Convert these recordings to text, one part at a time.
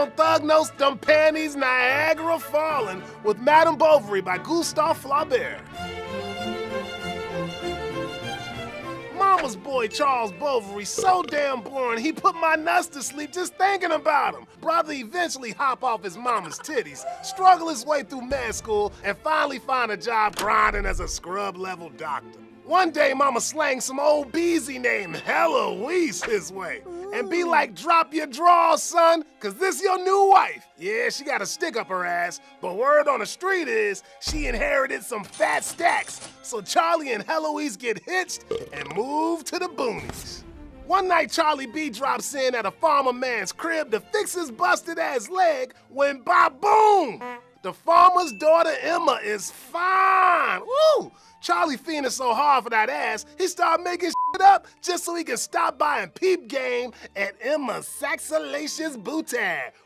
on Thug Notes, Them Panties, Niagara Falling with Madame Bovary by Gustave Flaubert. Mama's boy Charles Bovary, so damn boring, he put my nuts to sleep just thinking about him. Brother eventually hop off his mama's titties, struggle his way through med school, and finally find a job grinding as a scrub-level doctor. One day, mama slang some old beezy named Heloise his way and be like, drop your drawers, son, cause this your new wife. Yeah, she got a stick up her ass, but word on the street is she inherited some fat stacks. So Charlie and Heloise get hitched and move to the boonies. One night, Charlie B drops in at a farmer man's crib to fix his busted ass leg when ba-boom! The farmer's daughter Emma is fine. Woo! Charlie fiending so hard for that ass, he started making shit up just so he can stop by and peep game at Emma's saxalacious booty.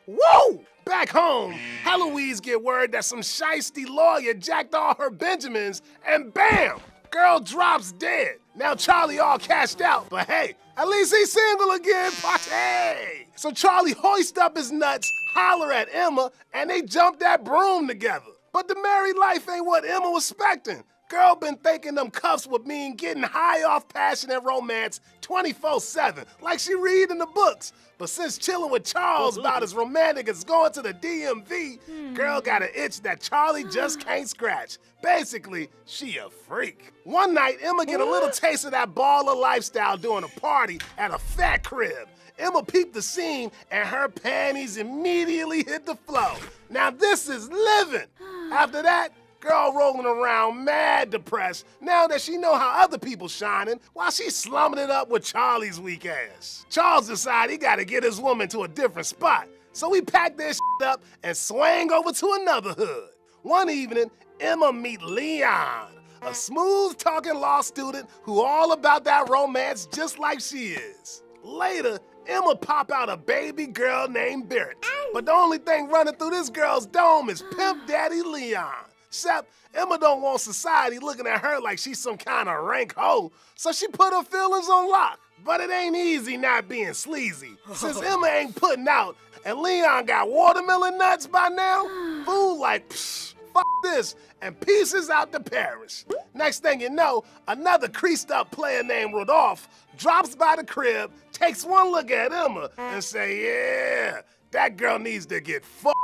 Woo! Back home, Heloise get word that some shiesty lawyer jacked all her Benjamins, and bam! Girl drops dead. Now Charlie all cashed out, but hey, at least he's single again, party! So Charlie hoist up his nuts, holler at Emma, and they jump that broom together. But the married life ain't what Emma was expecting. Girl been thinking them cuffs would mean getting high off passion and romance 24/7, like she read in the books. But since chilling with Charles about as romantic as going to the DMV, girl got an itch that Charlie just can't scratch. Basically, she a freak. One night, Emma get a little taste of that baller lifestyle during a party at a fat crib. Emma peeped the scene and her panties immediately hit the floor. Now this is living. After that, girl rolling around mad depressed now that she know how other people shining while she's slumming it up with Charlie's weak ass. Charles decided he gotta get his woman to a different spot, so he packed their shit up and swang over to another hood. One evening, Emma meet Leon, a smooth-talking law student who all about that romance just like she is. Later, Emma pop out a baby girl named Barrett, but the only thing running through this girl's dome is Pimp Daddy Leon. Except Emma don't want society looking at her like she's some kind of rank hoe, so she put her feelings on lock. But it ain't easy not being sleazy, since Emma ain't putting out, and Leon got watermelon nuts by now. Fool like, psh, fuck this, and pieces out the parish. Next thing you know, another creased up player named Rodolphe drops by the crib, takes one look at Emma, and say, yeah, that girl needs to get fucked.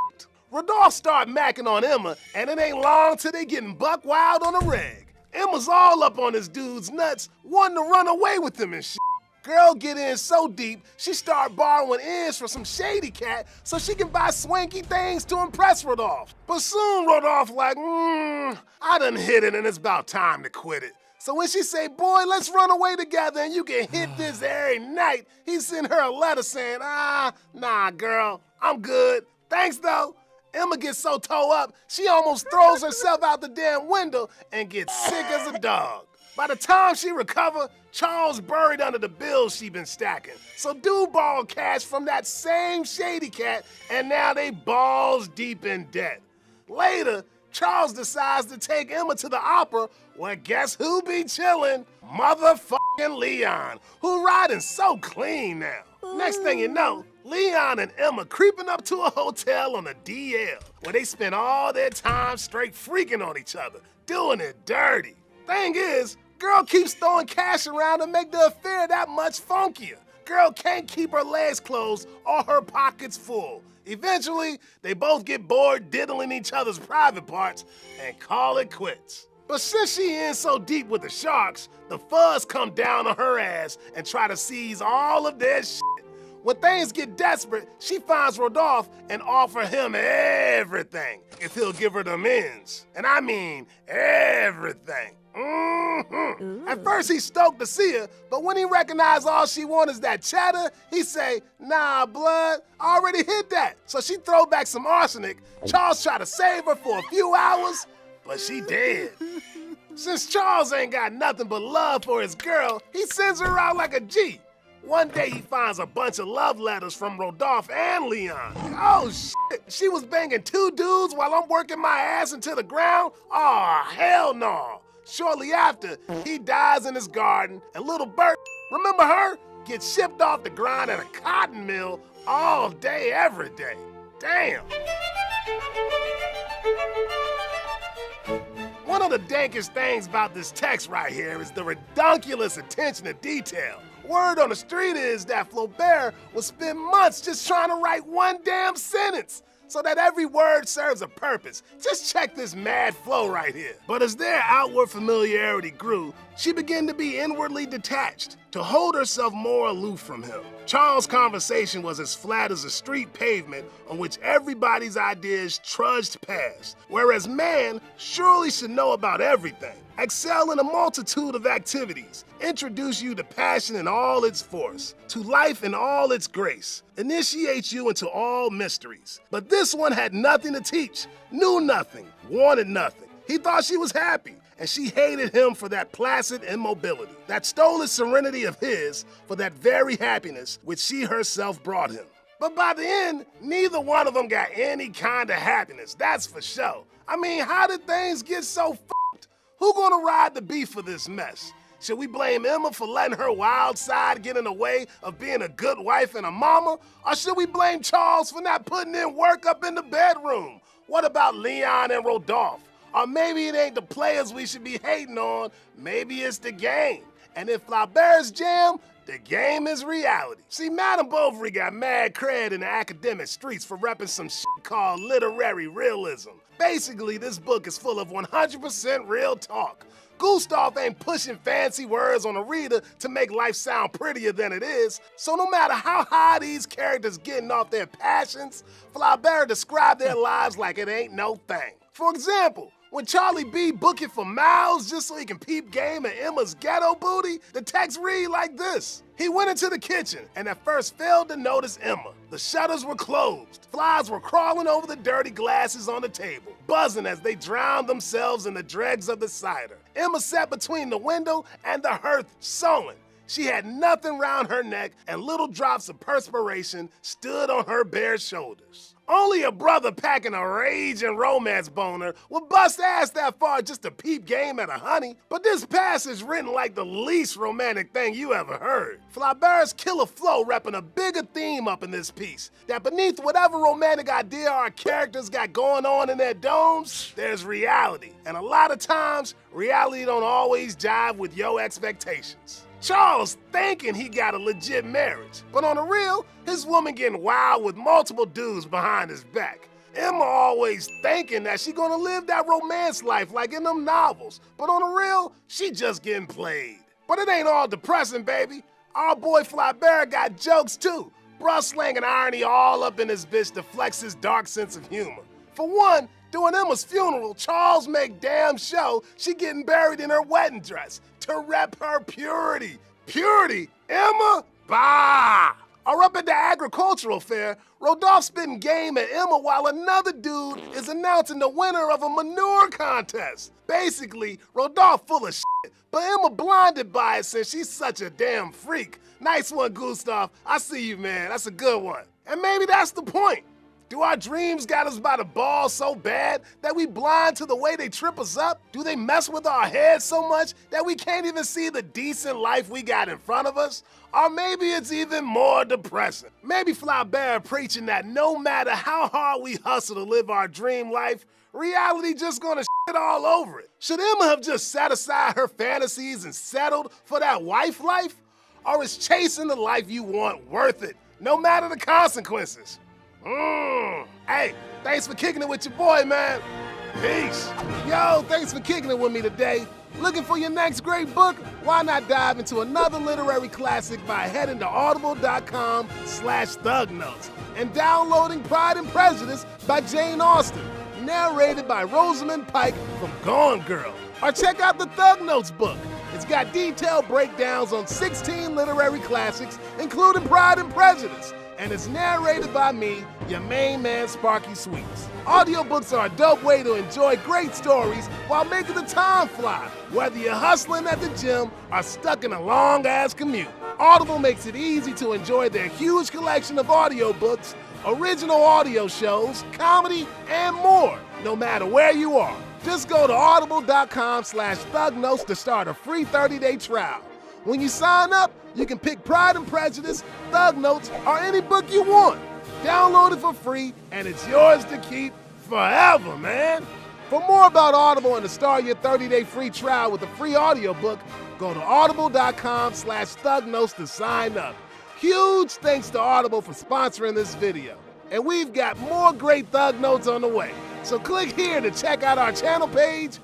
Rodolphe start macking on Emma, and it ain't long till they getting buck wild on the reg. Emma's all up on this dude's nuts, wanting to run away with him and shit. Girl get in so deep, she start borrowing ends from some shady cat so she can buy swanky things to impress Rodolphe. But soon Rodolphe like, I done hit it and it's about time to quit it. So when she say, boy, let's run away together and you can hit this every night, he send her a letter saying, nah, girl, I'm good. Thanks, though. Emma gets so toe up, she almost throws herself out the damn window and gets sick as a dog. By the time she recover, Charles buried under the bills she been stacking. So dude borrowed cash from that same shady cat, and now they balls deep in debt. Later, Charles decides to take Emma to the opera, where guess who be chillin'? Motherfucking Leon, who riding so clean now. Next thing you know, Leon and Emma creeping up to a hotel on the DL, where they spend all their time straight freaking on each other, doing it dirty. Thing is, girl keeps throwing cash around to make the affair that much funkier. Girl can't keep her legs closed or her pockets full. Eventually, they both get bored diddling each other's private parts and call it quits. But since she in so deep with the sharks, the fuzz come down on her ass and try to seize all of their shit. When things get desperate, she finds Rodolphe and offers him everything if he'll give her the ends. And I mean everything. At first he stoked to see her, but when he recognized all she want is that cheddar, he say, nah, blood, I already hit that. So she throw back some arsenic. Charles try to save her for a few hours, but she dead. Since Charles ain't got nothing but love for his girl, he sends her out like a G. One day he finds a bunch of love letters from Rodolphe and Leon. Oh shit, she was banging two dudes while I'm working my ass into the ground? Oh, hell no. Shortly after, he dies in his garden, and little Bert, remember her? Gets shipped off the grind at a cotton mill all day, every day. Damn. One of the dankest things about this text right here is the redunculous attention to detail. Word on the street is that Flaubert would spend months just trying to write one damn sentence so that every word serves a purpose. Just check this mad flow right here. But as their outward familiarity grew, she began to be inwardly detached, to hold herself more aloof from him. Charles' conversation was as flat as a street pavement on which everybody's ideas trudged past, whereas man surely should know about everything, excel in a multitude of activities, introduce you to passion in all its force, to life in all its grace, initiate you into all mysteries. But this one had nothing to teach, knew nothing, wanted nothing. He thought she was happy, and she hated him for that placid immobility, that stolen serenity of his for that very happiness which she herself brought him. But by the end, neither one of them got any kind of happiness, that's for sure. I mean, how did things get so f***ed? Who gonna ride the beef for this mess? Should we blame Emma for letting her wild side get in the way of being a good wife and a mama? Or should we blame Charles for not putting in work up in the bedroom? What about Leon and Rodolphe? Or maybe it ain't the players we should be hating on, maybe it's the game. And if Flaubert's jam, the game is reality. See, Madame Bovary got mad cred in the academic streets for repping some shit called literary realism. Basically, this book is full of 100% real talk. Gustave ain't pushing fancy words on a reader to make life sound prettier than it is, so no matter how high these characters getting off their passions, Flaubert described their lives like it ain't no thing. For example, when Charlie B book it for miles just so he can peep game at Emma's ghetto booty, the text read like this. He went into the kitchen and at first failed to notice Emma. The shutters were closed. Flies were crawling over the dirty glasses on the table, buzzing as they drowned themselves in the dregs of the cider. Emma sat between the window and the hearth sewing. She had nothing round her neck and little drops of perspiration stood on her bare shoulders. Only a brother packing a rage and romance boner would bust ass that far just to peep game at a honey. But this passage written like the least romantic thing you ever heard. Flaubert's killer flow repping a bigger theme up in this piece. That beneath whatever romantic idea our characters got going on in their domes, there's reality. And a lot of times, reality don't always jive with your expectations. Charles thinking he got a legit marriage, but on the real, his woman getting wild with multiple dudes behind his back. Emma always thinking that she gonna live that romance life like in them novels, but on the real, she just getting played. But it ain't all depressing, baby. Our boy Flaubert got jokes too. Bruh slanging irony all up in his bitch to flex his dark sense of humor. For one, during Emma's funeral, Charles make damn sure she getting buried in her wedding dress to rep her purity. Purity? Emma? Bah! Or up at the agricultural fair, Rodolphe spitting game at Emma while another dude is announcing the winner of a manure contest. Basically, Rodolphe full of shit, but Emma blinded by it since she's such a damn freak. Nice one, Gustave. I see you, man. That's a good one. And maybe that's the point. Do our dreams got us by the balls so bad that we blind to the way they trip us up? Do they mess with our heads so much that we can't even see the decent life we got in front of us? Or maybe it's even more depressing. Maybe Flaubert preaching that no matter how hard we hustle to live our dream life, reality just gonna shit all over it. Should Emma have just set aside her fantasies and settled for that wife life? Or is chasing the life you want worth it, no matter the consequences? Hey, thanks for kicking it with your boy, man. Peace. Yo, thanks for kicking it with me today. Looking for your next great book? Why not dive into another literary classic by heading to audible.com/thugnotes and downloading Pride and Prejudice by Jane Austen, narrated by Rosamund Pike from Gone Girl. Or check out the Thug Notes book. It's got detailed breakdowns on 16 literary classics, including Pride and Prejudice. And it's narrated by me, your main man, Sparky Sweets. Audiobooks are a dope way to enjoy great stories while making the time fly, whether you're hustling at the gym or stuck in a long-ass commute. Audible makes it easy to enjoy their huge collection of audiobooks, original audio shows, comedy, and more, no matter where you are. Just go to audible.com/thugnotes to start a free 30-day trial. When you sign up, you can pick Pride and Prejudice, Thug Notes, or any book you want. Download it for free, and it's yours to keep forever, man. For more about Audible and to start your 30-day free trial with a free audiobook, go to audible.com/thugnotes to sign up. Huge thanks to Audible for sponsoring this video. And we've got more great Thug Notes on the way. So click here to check out our channel page